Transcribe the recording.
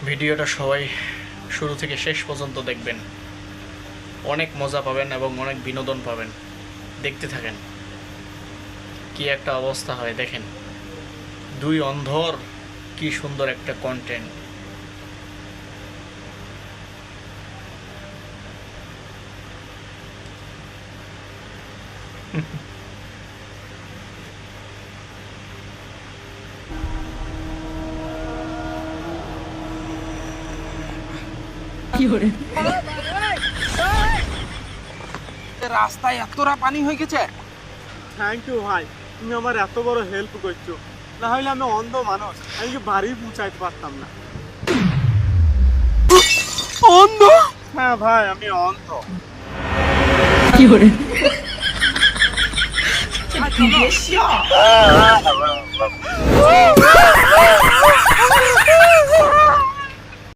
ভিডিওটা সবাই শুরু থেকে শেষ পর্যন্ত দেখবেন, অনেক মজা পাবেন এবং অনেক বিনোদন পাবেন। দেখতে থাকেন কি একটা অবস্থা হয় দেখেন। দুই অন্ধর কি সুন্দর একটা কন্টেন্ট। রাস্তায় এতটা পানি হয়ে গেছে। থ্যাংক ইউ ভাই, তুমি আমার এত বড় হেল্প করছো। না হলে আমি অন্ধ মানুষ, আমি কি বাড়ি পৌঁছাইতে পারতাম না। অন্ধ? হ্যাঁ ভাই, আমি অন্ধ। কি